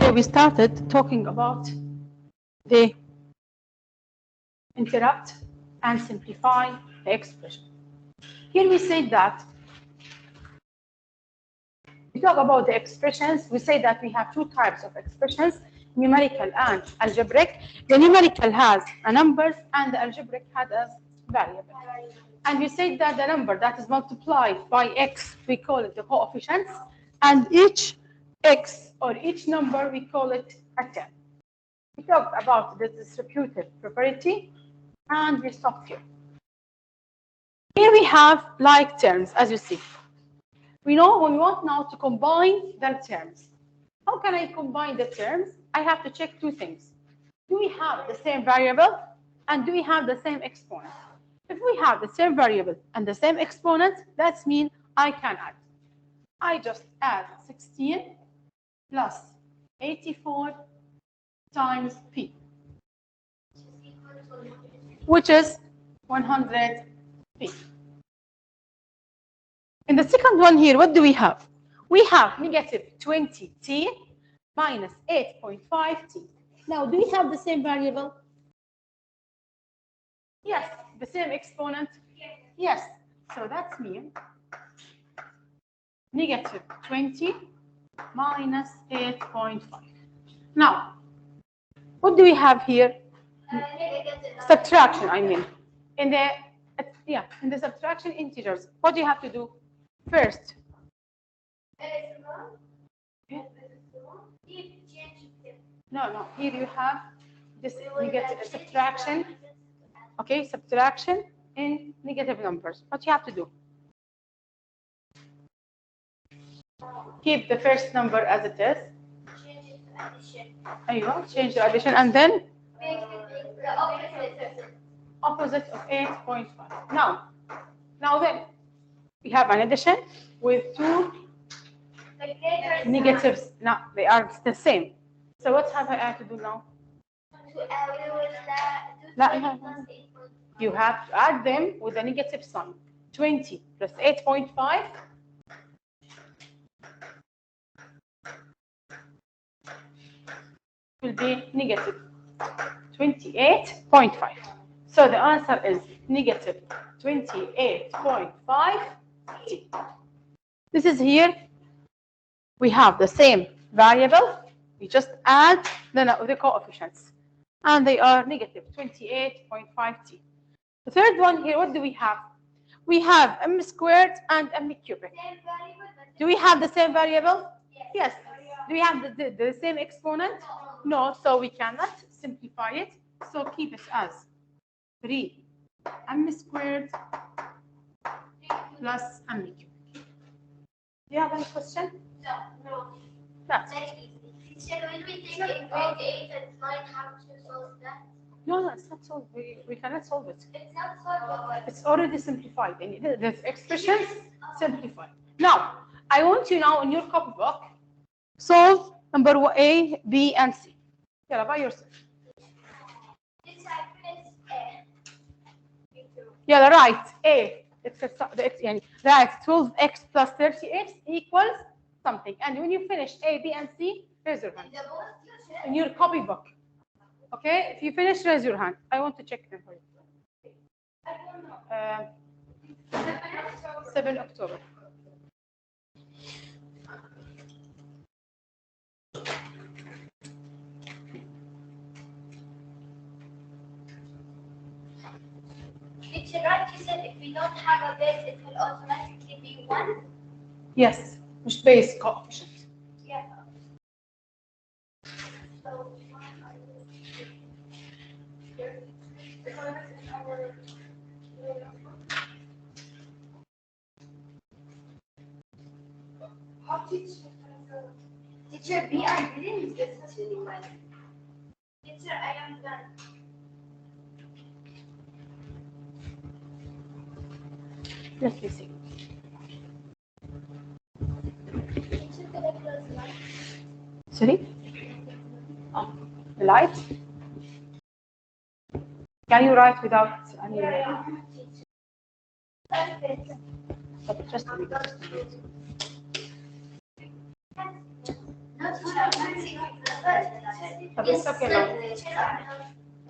yesterday we started talking about the interrupt and simplify the expression. Here we say that we talk about the expressions. We say that we have two types of expressions, numerical and algebraic. The numerical has a numbers and the algebraic has a variable. And we say that the number that is multiplied by x, we call it the coefficients, and each x or each number, we call it a term. We talked about the distributive property, and we stopped here. Here we have like terms, as you see. We know we want now to combine the terms. How can I combine the terms? I have to check two things. Do we have the same variable, and do we have the same exponent? If we have the same variable and the same exponent, that means I can add. I just add 16 plus 84 times p, which is 100p. In the second one here, what do we have? We have negative 20t minus 8.5t. Now, do we have the same variable? Yes. The same exponent? Yes. So that means negative 20 minus 8.5. Now, what do we have here? Subtraction, I mean. In the subtraction integers, what do you have to do? First. No. Here you have this negative subtraction. Okay, subtraction in negative numbers. What you have to do? Keep the first number as it is. Change it to addition. Change the addition and then opposite of 8.5. Now then, we have an addition with two negatives. No, they are the same. So what have I to do now? You have to add them with a negative sign. 20 plus 8.5 will be negative 28.5. So the answer is negative 28.5t. This is here. We have the same variable. We just add the coefficients. And they are negative 28.5t. The third one here, what do we have? We have m squared and m cubic. Do we have the same variable? Yes. Do we have the same exponent? No, so we cannot simplify it. So keep it as 3 m squared plus m cubic. Do you have any question? No. That's When we take in grade 8 and 9, how to solve that? No, it's not solved. We cannot solve it. It's not solvable. It's already simplified. And the expressions simplified. Now, I want you now in your copybook, solve number A, B, and C. Yeah, by yourself. Yeah, right. A. It's right. 12x plus 30x equals something. And when you finish A, B, and C, raise your hand. In your copybook. Okay, if you finish, raise your hand. I want to check them for you. 7 October. Teacher, right? You said if we don't have a base, it will automatically be 1? Yes, مش base coefficient. Yeah. So, Teacher B, I didn't get this anyway. Teacher, I am done. Let me see. Teacher, could I close the light? Sorry? Oh, the light? Can you write without any? But just a minute. طب it's okay now.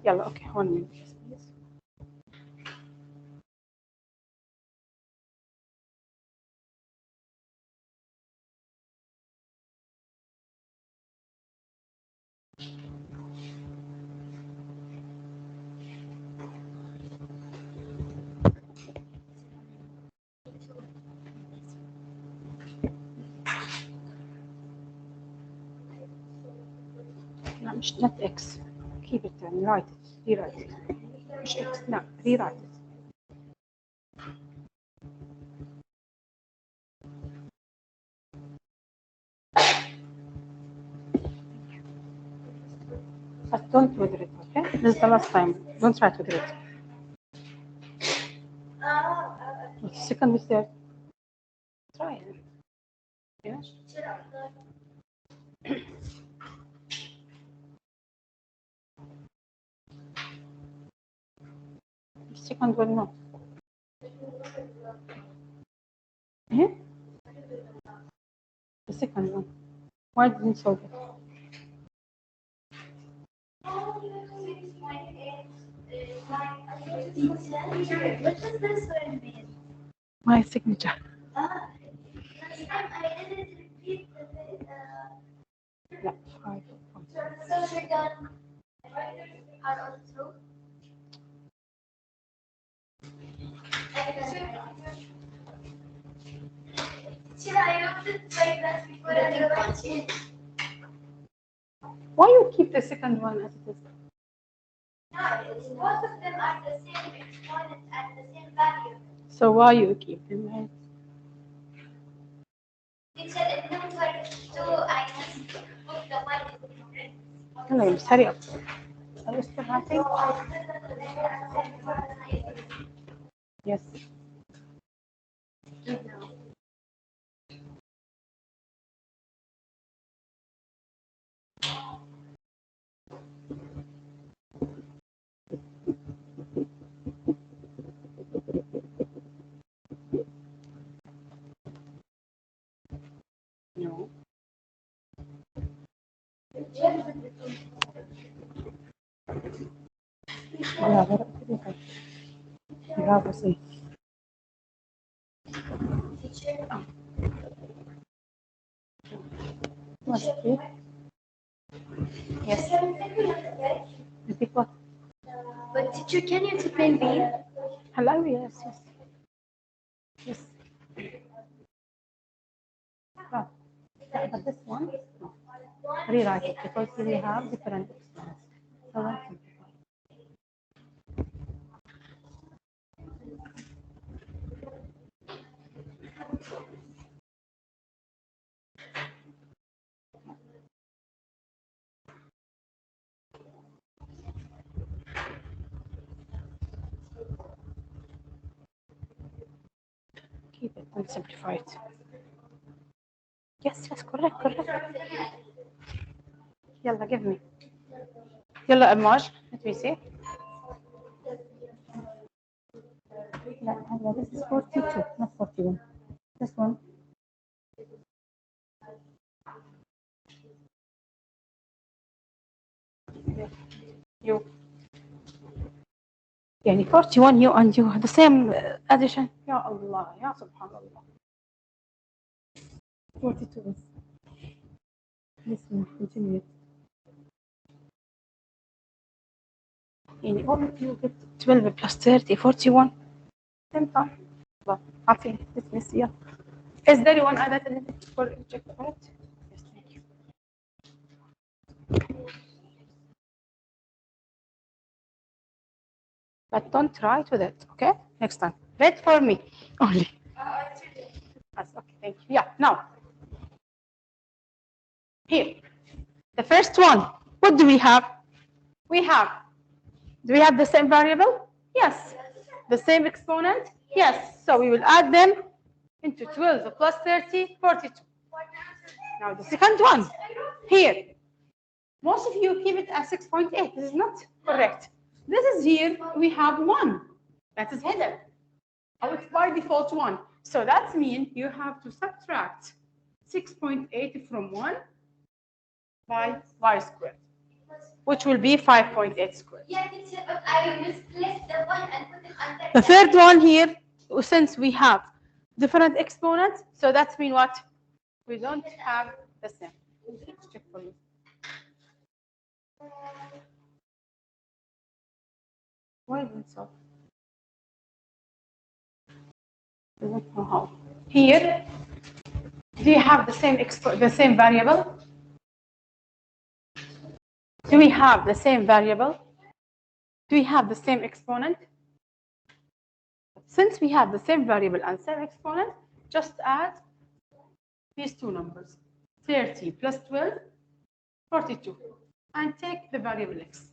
يلا اوكي 1 minute please. لا مش not x keep it يعني write it rewrite it مش x لا rewrite it but don't withdraw it okay this is the last time don't try to withdraw it the second is there try it yes the second one no eh? The second one why didn't you solve it What does this one mean? my signature Last time I didn't repeat لا 5 so you're done. Out of two. Should I wrote it like that before I wrote it? why you keep the second one as it is No, both of them are the same exponent and the same value. so why you keep them right? Teacher, in number 2, I just put the one in يلا بس hurry up are you still writing yes no bravo bravo sì what's it yes repeat what But teacher, can you explain B? hello yes yes yes oh. Yeah, but this one no. Rewrite it because we have different exponents so that's simple. Keep it and simplify it. Yes, yes, correct. Yalla, give me. Yalla, Amaj, let me see. No, this is 42, not 41. This one. You. يعني 41 you and you the same addition. يا الله يا سبحان الله. 42 بس. This one continue. يعني all of you get 12 plus 30 41. Same time. الله عارفين dismiss yeah. Is there one other for check correct? Yes, thank you. But don't try with it, okay? Next time. Read for me only. Yes, okay, thank you. Yeah, now. Here. The first one. What do we have? Do we have the same variable? Yes. The same exponent? Yes. So we will add them into 12 plus 30, 42. Now the second one. Here. Most of you keep it as 6.8. This is not correct. This is here, we have 1. That is hidden. Oh, it's by default 1. So that means you have to subtract 6.8 from 1 by y squared, which will be 5.8 squared. Yeah, teacher, but I misplaced the one and put it under. The third one here, since we have different exponents, so that's mean what? We don't have the same. Let's check for you. Why is it so? I don't know how. Here, do you have the same variable? Do we have the same variable? Do we have the same exponent? Since we have the same variable and same exponent, just add these two numbers, 30 plus 12, 42, and take the variable x.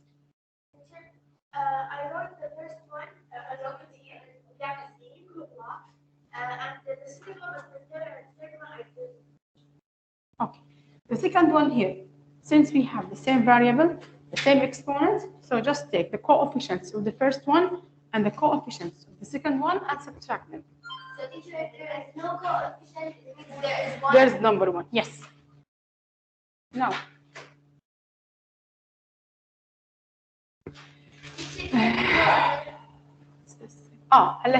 I wrote the first one along with here, that is the equal block, and the second one was the third one I did. Okay, the second one here, since we have the same variable, the same exponent, so just take the coefficients of the first one and the coefficients of the second one and subtract them. So teacher, if there is no coefficient, it means there is one. There's number one, yes. Now,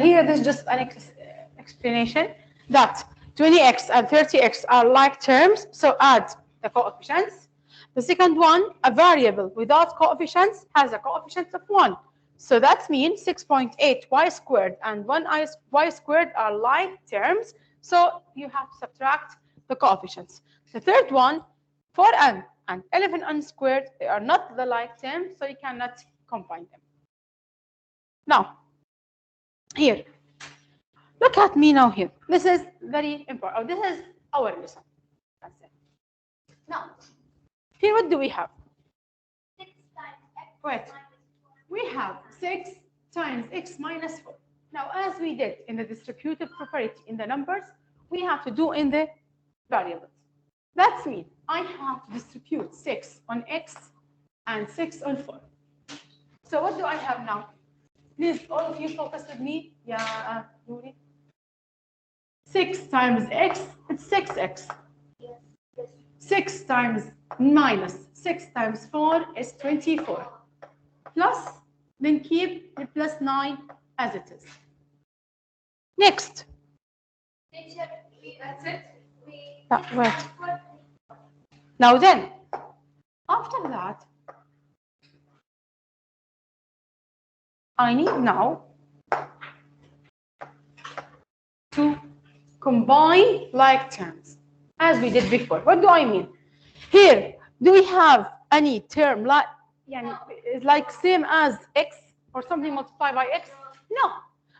here this is just an explanation that 20x and 30x are like terms, so add the coefficients. The second one, a variable without coefficients has a coefficient of 1. So that means 6.8 y squared and 1 y squared are like terms, so you have to subtract the coefficients. The third one, 4n and 11n squared, they are not the like terms, so you cannot combine them. Now, here, look at me now here. This is very important. This is our lesson. That's it. Now, here what do we have? 6 times x Wait. minus 4. We have 6 times x minus 4. Now, as we did in the distributive property in the numbers, we have to do in the variables. That means I have to distribute 6 on x and 6 on 4. So what do I have now? Please, all of you focus with me. Yeah, Nuri. 6 times x, it's 6x. Yes, yes. 6 times minus 6 times 4 is 24. Plus, then keep the plus 9 as it is. Next. Teacher, that's it. Wait. Now then, after that, I need now to combine like terms as we did before. What do I mean? Here, do we have any term like same as x or something multiplied by x? No.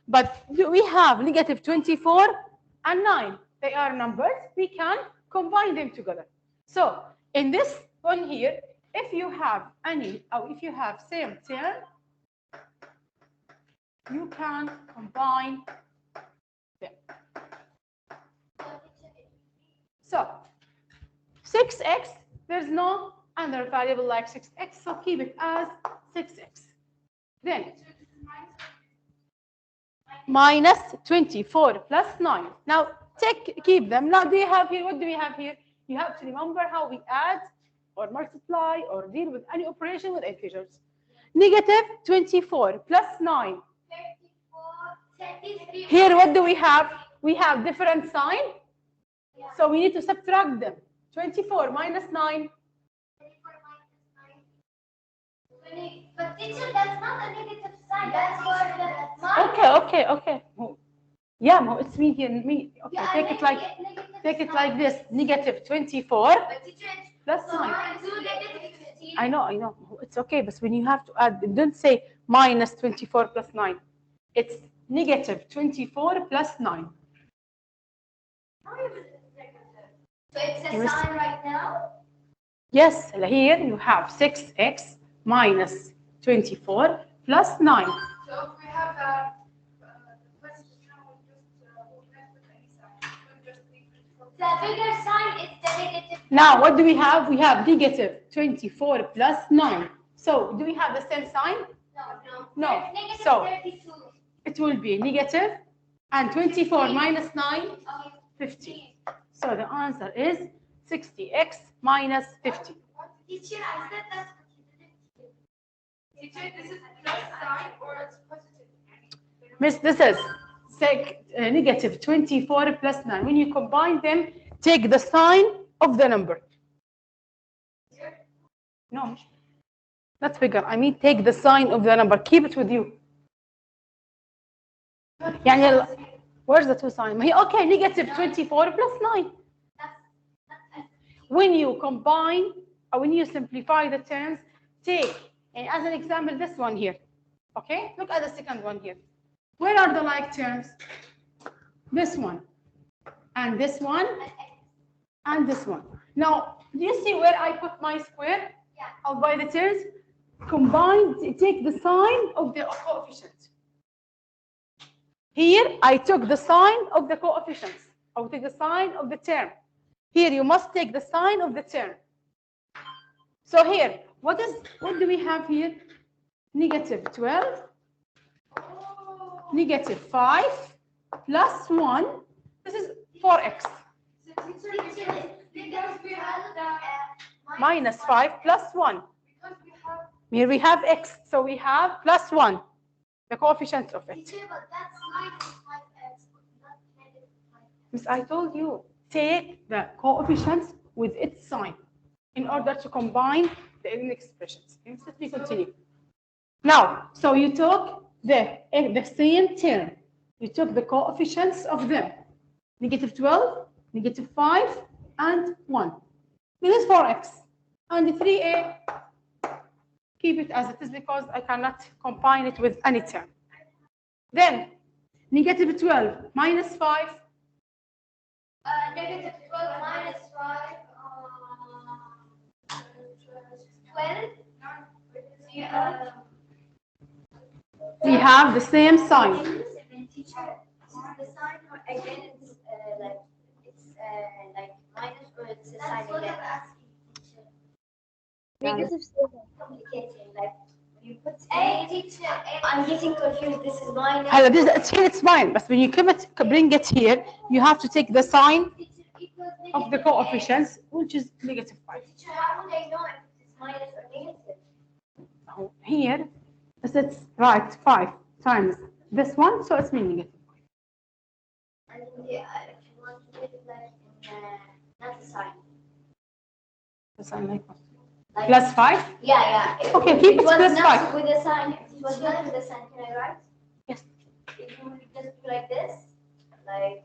But do we have negative 24 and 9? They are numbers. We can combine them together. So in this one here, if you have any, or if you have same term, you can combine them. So 6x, there's no other variable like 6x, so keep it as 6x. Then minus 24 plus 9. Now keep them. Now do you have here, what do we have here? You have to remember how we add or multiply or deal with any operation with integers. Negative 24 plus 9. 34. Here, what do we have? We have different sign. Yeah. So we need to subtract them. 24 minus 9. 24 minus 9. 20. But teacher, that's not a negative sign. That's for the minus. Okay. Yeah, no, it's me here. Me. Okay, Yeah, take it like this. Negative 24 But teacher, plus so 9. do negative 15. I know. It's okay, but when you have to add, don't say minus 24 plus 9. It's negative 24 plus 9. So it's a sign right now? Yes, here you have 6x minus 24 plus 9. So if we have a question, we'll just with any sign. We'll just leave it for The bigger sign is the negative. Now, what do we have? We have negative 24 plus 9. So, do we have the same sign? No. There's negative So, 32. it will be negative and 24 minus 9, Okay. 50. So, the answer is 60x minus 50. What Teacher, I said that's what you didn't. Teacher, this is plus sign or it's positive? Miss, this is negative 24 plus 9. When you combine them, take the sign of the number. No, not figure. I mean, take the sign of the number. Keep it with you. يعني where's the two sign? Okay, negative 24 plus 9. When you combine or when you simplify the terms, take, and as an example, this one here. Okay, look at the second one here. Where are the like terms? This one, and this one, and this one. Now, do you see where I put my square? Yeah. I'll by the terms. Combine, take the sign of the coefficient. Here, I took the sign of the coefficients. I'll take the sign of the term. Here, you must take the sign of the term. So here, what do we have here? Negative 12, negative 5, plus 1. This is 4x. Because we have the Minus 5 plus 1. because we have Here we have x, so we have plus 1, the coefficient of it. Teacher, but that's minus 5x, not negative 5x. Miss, I told you, take the coefficients with its sign in order to combine the expressions. Let me continue. Now, so you took the same term. You took the coefficients of them. Negative 12, negative 5, and 1. This is 4x. And 3a, keep it as it is because I cannot combine it with any term. Then, negative 12 minus 5. Negative 12 minus 5, 12. We have the same sign. Teacher, the sign again is like minus or it's a sign again. Negative 7. Complicating, like when you put a teacher, I'm getting confused. This is minus. Hello, it's fine, but when you bring it here, you have to take the sign of the coefficients, which is negative 5. Teacher, how would I know if it's minus or negative? Now, here, it's right 5 times this one, so it's mean negative 5. And if you want to put it like in not the sign. The sign like what? Like, Plus 5? Yeah. Okay, keep it was plus not 5. with the sign. If it was not with the sign, can I write? Yes. If you would just do like this, like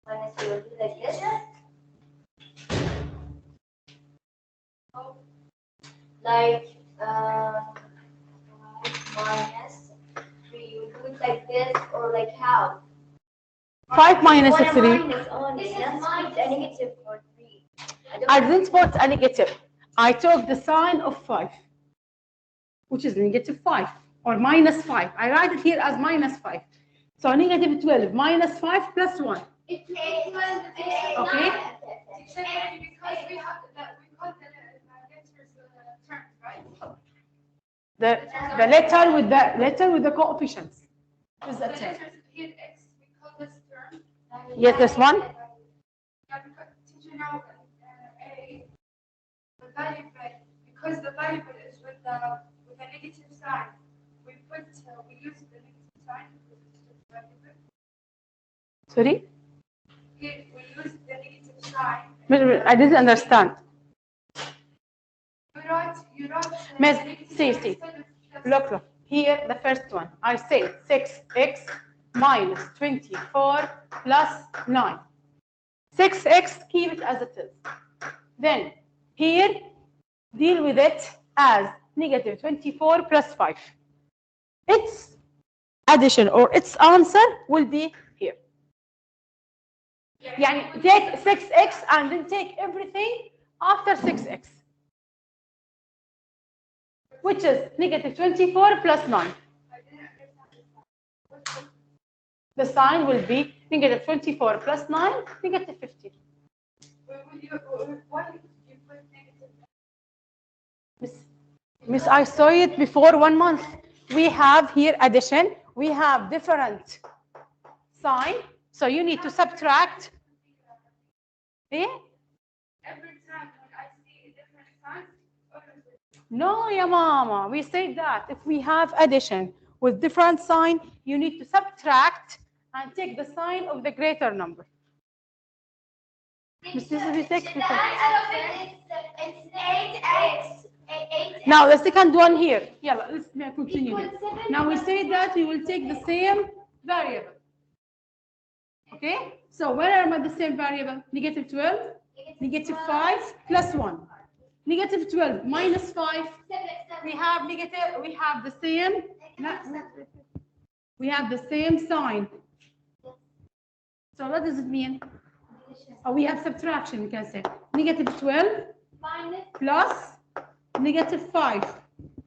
minus, you will do like this. Like minus 3, you do it like this or like how? 5 minus Or a 3. minus only. This is minus a negative for 3. I didn't put a negative. I took the sign of 5, which is negative 5 or minus 5. I write it here as minus 5. So negative 12 minus 5 plus 1. it was Okay. because we have that we call the letters terms, right? The letter with the coefficients is a The term. letters here x, we call this term. Yes, this one. Yeah, because teacher now a the variable, because the variable is with a negative sign. We use the negative sign because it's just variable. Sorry, Here we use the negative sign. I didn't understand. You write Miss, negative see. instead of plus. Look. Here, the first one. I say 6x minus 24 plus 9. 6x, keep it as it is. Then, here, deal with it as negative 24 plus 5. Its addition or its answer will be here. يعني take 6x and then take everything after 6x, which is negative 24 plus 9. The sign will be negative 24 plus 9, negative 15. Why you put negative? Miss, I saw it before 1 month. We have here addition. We have different sign. So you need to subtract. Eh? No, ya mama. We say that if we have addition with different sign, you need to subtract and take the sign of the greater number. Teacher, Mrs. Vitek, the answer of it is 8x. 8x. Now the second one here. Yeah, let's continue. Equals 7 Now we plus say that we will take the same variable. Okay? So where am I the same variable? Negative 12, negative 5 plus 1. Negative 12 minus 5. We have negative, we have the same. We have the same sign. So what does it mean? We have subtraction, we can say. Negative 12 minus plus negative 5.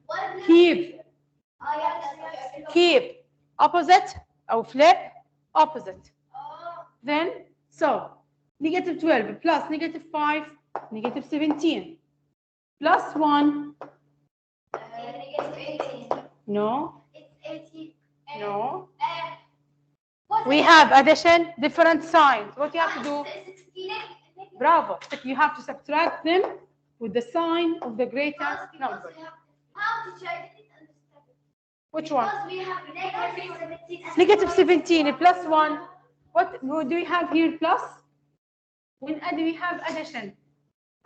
one. Keep. Oh, yeah. Keep. Opposite or flip. Opposite. Oh. Then, so, negative 12 plus negative 5, negative 17. Plus 1. Negative 18. No. It's 18. No. What We is have addition, different signs. What you have to do? 16. Bravo. You have to subtract them with the sign of the greater number. How to try to understand? Which one? Because we have negative 17. Negative 17 plus 1. What do we have here? Plus? When we have addition,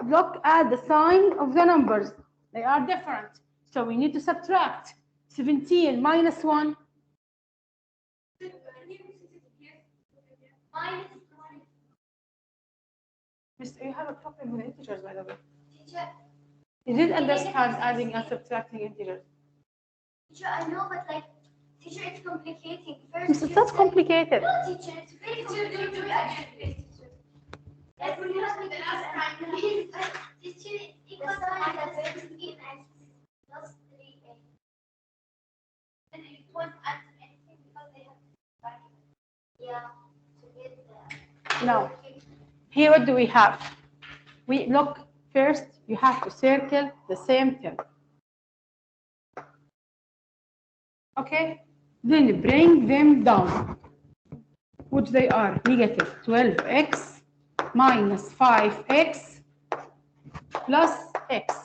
look at the sign of the numbers. They are different. So we need to subtract 17 minus 1. Minus Mister, you have a problem with integers, by the way. teacher. You didn't understand adding and subtracting integers. Teacher, I know, but like, teacher, it's complicating. Mister, it's not complicated. No, teacher, it's very complicated. Like, when you ask me the last time, teacher, it equals minus 16 and plus 3a. And it won't answer anything because they have to yeah, to get the... No. Here, what do we have? We look first, you have to circle the same term. Okay? Then bring them down, which they are negative 12x minus 5x plus x.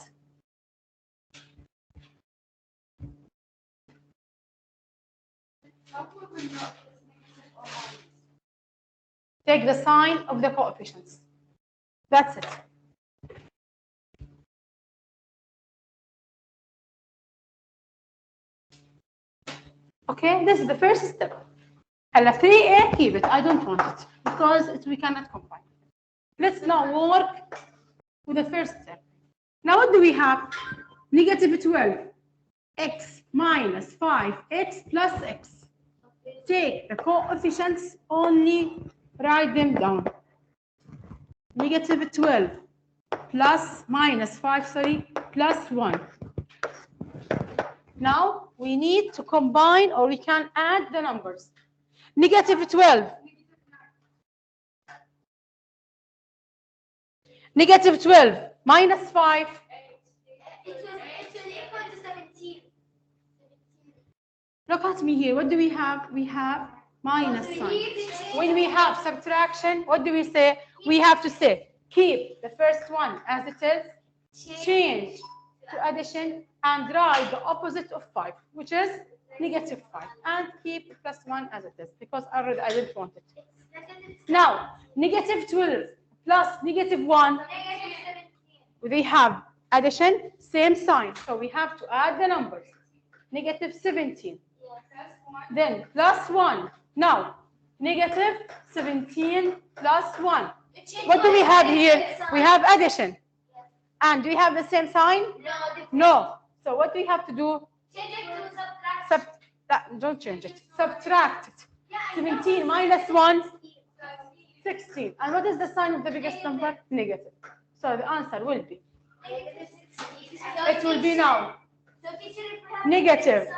Take the sign of the coefficients. That's it. Okay, this is the first step. And 3a, keep it. I don't want it because we cannot combine. Let's now work with the first step. Now what do we have? Negative 12, x minus 5x plus x. Take the coefficients only, write them down. Negative 12 plus minus 5, sorry, plus 1. Now we need to combine, or we can add the numbers. Negative 12. Negative 12 minus 5. It will equal to 17. Look at me here. What do we have? We have minus sign. When we have subtraction, what do we say? We have to say, keep the first one as it is, change to addition, and write the opposite of 5, which is negative 5, and keep plus 1 as it is, because already I didn't want it. Now, negative 12 plus negative 1, we have addition, same sign, so we have to add the numbers. Negative 17, then plus 1. Now, negative 17 plus 1. What do we have here? We have addition. And do we have the same sign? No. So what do we have to do? Change it to subtract. Don't change it. Subtract it. 17 minus 1, 16. And what is the sign of the biggest number? Negative. So the answer will be, it will be now negative.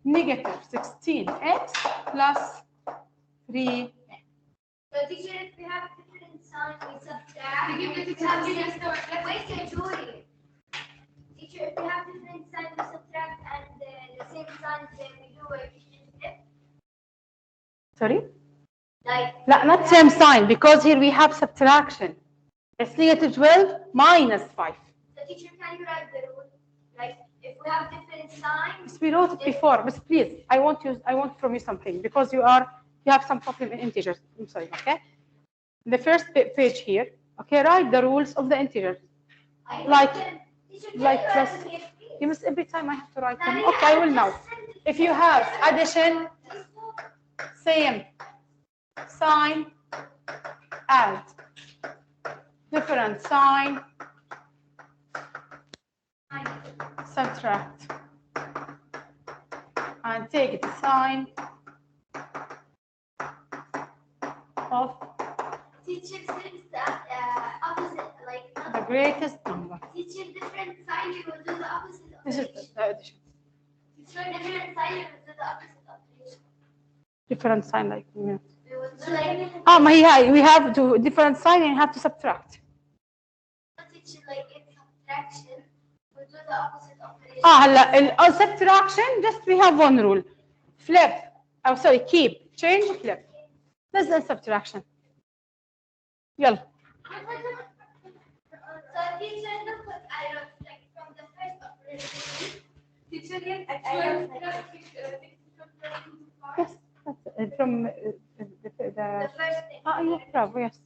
Negative 16x plus 3. So teacher, if we have different signs, we subtract. Wait, Julie. Teacher, if we have different signs, we subtract, and the same signs, then we do a flip. Sorry? Like, Not same sign, because here we have subtraction. It's negative 12 minus 5. The teacher, can you write the rule? Like, if we have different signs. We wrote it before, but please, I want from you something because you have some problem in integers. I'm sorry, okay? The first page here, okay, write the rules of the integers. Like plus, you must every time I have to write them. Okay, I will now. If you have addition, same sign, add, different sign, subtract, and take the sign of Teacher, since the opposite, like the greatest number. teacher, different sign, you will do the opposite This is operation. the addition. Teacher, different sign, you will do the opposite operation. Different sign, like yeah. We will do like. Yeah, we have to different sign and you have to subtract. Teacher, like in subtraction, we do the opposite operation. هلا subtraction just we have one rule. Flip. Oh, sorry, keep, change, flip. That's the subtraction. يلا. So teacher, look what I wrote, like from the first operation. Teacher, yes, Yes, that's it. From The first thing. yeah, bravo, yes.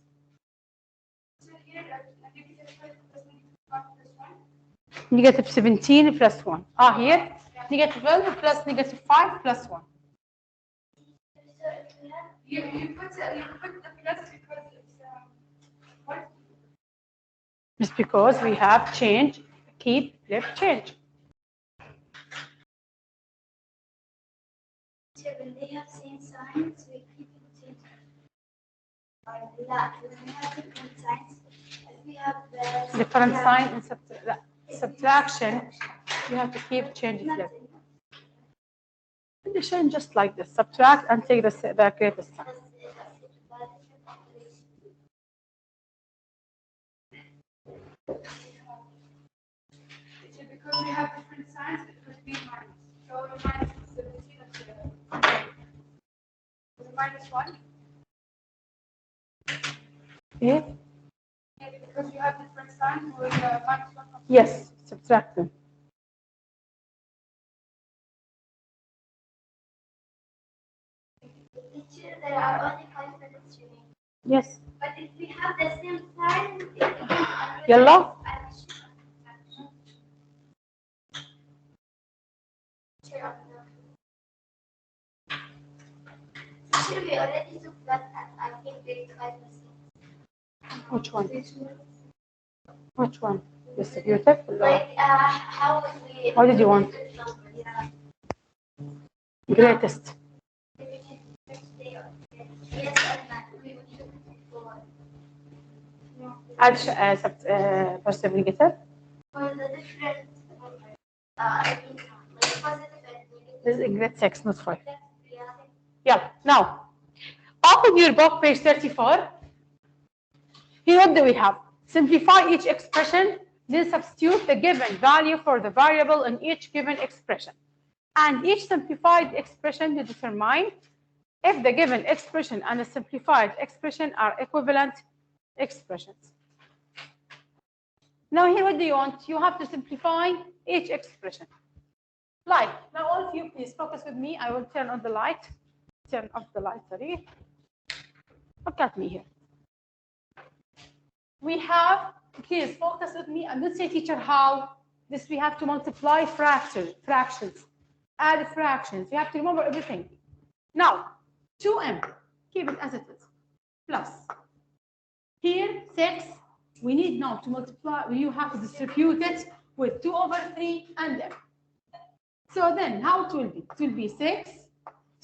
Negative 17 plus 1. Here. Negative 12 plus negative 5 plus 1. you put the plus because it's what? Just because we have change, keep, flip, change. When they have same signs, we keep it change. When we have different signs, if we have Different sign in subtraction, you have to keep change, flip. Addition just like this. Subtract and take the greatest sign. Because we have different signs, it would be minus. So minus 17 is minus 1. Yeah? Yeah, because you have different signs with minus 1. Yes, subtract them. Teacher, there are only 5 minutes remaining. Yes. But if we have the same sign, يلا. Teacher, we already took that at I think 85%. Which one? Which one? Distributive? Like how would we? What did you want? Yeah. Greatest. Yes, and that we would do it before. Add positive, negative. For the different, I mean, like positive and negative. This is in grade 6, not 5. Yeah. Yeah. Now, open your book, page 34. Here, what do we have? Simplify each expression, then substitute the given value for the variable in each given expression. And each simplified expression to determine if the given expression and the simplified expression are equivalent expressions. Now here, what do you want? You have to simplify each expression. Like, now all of you, please focus with me. I will turn on the light. Turn off the light, sorry. Look at me here. We have, please focus with me and don't say, teacher, how? This we have to multiply fractions, add fractions. You have to remember everything. Now, 2m, keep it as it is, plus. Here, 6, we need now to multiply, you have to distribute it with 2 over 3 and m. So then, how it will be? It will be 6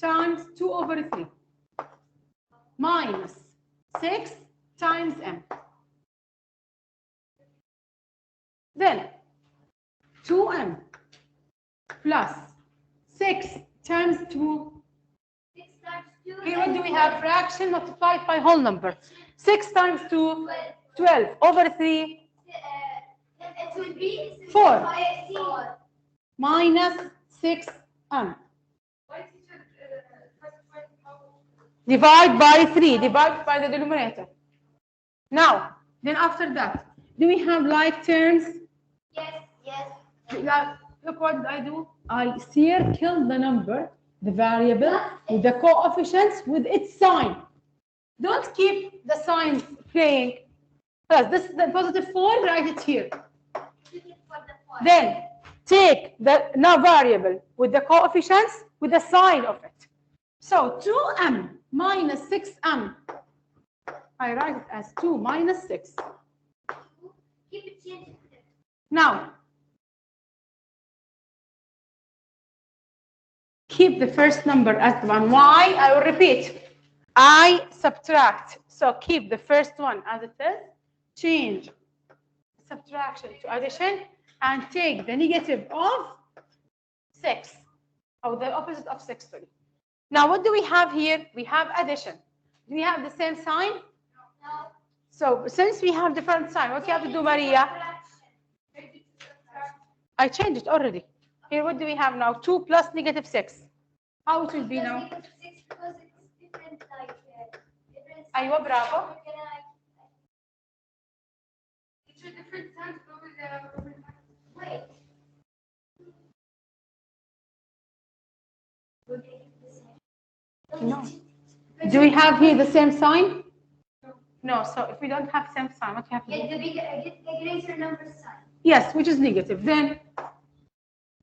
times 2 over 3 minus 6 times m. Then 2m plus 6 times 2. 6 times 2. Here, what do we have? Fraction multiplied by whole number. 6 times 2, 12 over 3. It will be 4 4. minus 6m. Why teacher, first, 'Divide by 3. Divide by the denominator. Now, Then after that, do we have like terms? Yes. Yes. Like, look what I do. I circle the number, the variable, with the coefficients with its sign. Don't keep the signs playing. Plus, this is the positive 4, write it here. Then take the now variable with the coefficients with the sign of it. So 2m minus 6m. I write it as 2 minus 6. Keep it changing. Now, keep the first number as the one. Why? I will repeat. I subtract. So keep the first one as it is. Change subtraction to addition and take the negative of 6. Or the opposite of 6, sorry. Now, what do we have here? We have addition. Do we have the same sign? No. So, since we have different sign, what you have to do, Maria? I changed it already. Here, what do we have now? 2 plus negative 6. How it will be now? Because it's different, like, different. Aywa, bravo. It's a different sound over the. Wait. No. Do we have here the same sign? No. So, if we don't have same sign, what you have to Get do? the greater number sign. Yes, which is negative. Then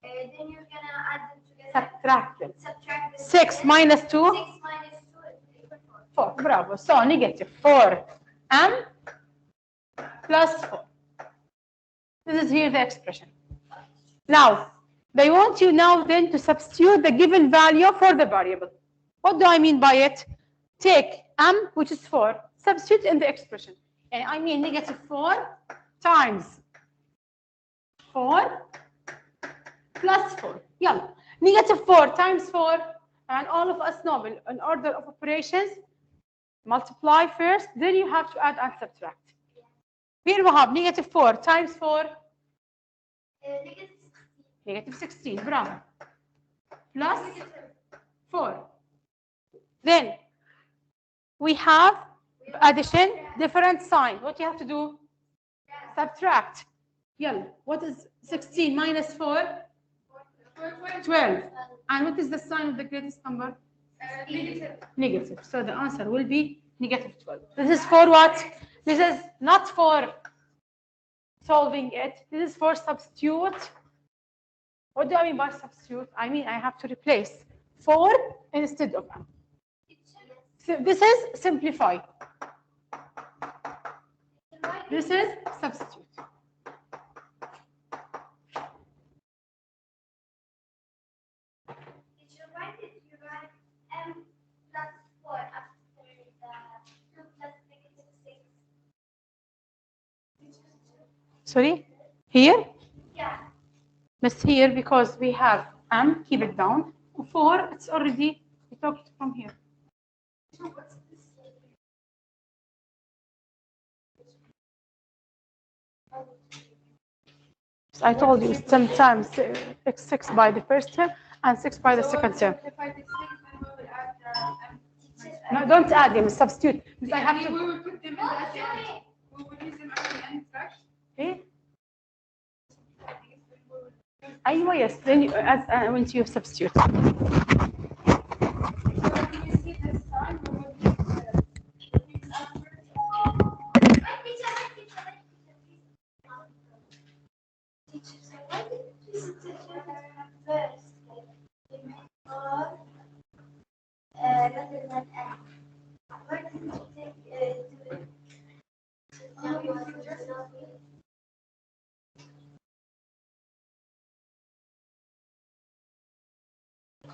Then you're gonna add them together. subtract them. Subtract them 6 together. minus 2? 6 minus 2 is equal to 4. Bravo. So, negative 4m plus 4. This is here the expression. Now, they want you now then to substitute the given value for the variable. What do I mean by it? Take m, which is 4, substitute in the expression. And I mean negative 4 times 4 plus 4. Yeah. Negative 4 times 4, and all of us know in order of operations, multiply first, then you have to add and subtract. Here we have negative 4 times 4. Negative 16. Bravo. Plus 4. Then we have addition, different sign. What you have to do? Subtract. Yeah. What is 16 minus 4? 12. And what is the sign of the greatest number? Negative. Negative. So the answer will be negative 12. This is for what? This is not for solving it. This is for substitute. What do I mean by substitute? I mean I have to replace 4 instead of m. So this is simplify. This is substitute. You write m plus 4 after the 2 plus negative 6. Sorry? Here? Yeah. Let's here because we have m, keep it down. 4, it's already, we talked from here. So I told you sometimes 6 by the first term and 6 by the second term. Simplify the 6, then we will add No, don't add them, substitute. Because I have we to. will put them in at the end. We will use them at the end first. Eh? أيوة, yes. Then you, when you substitute. So when you see the sign, we will use the after.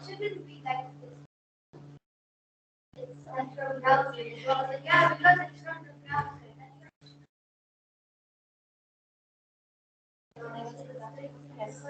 Shouldn't be like this. It's from browser. Yeah, because it's from the browser. Yes.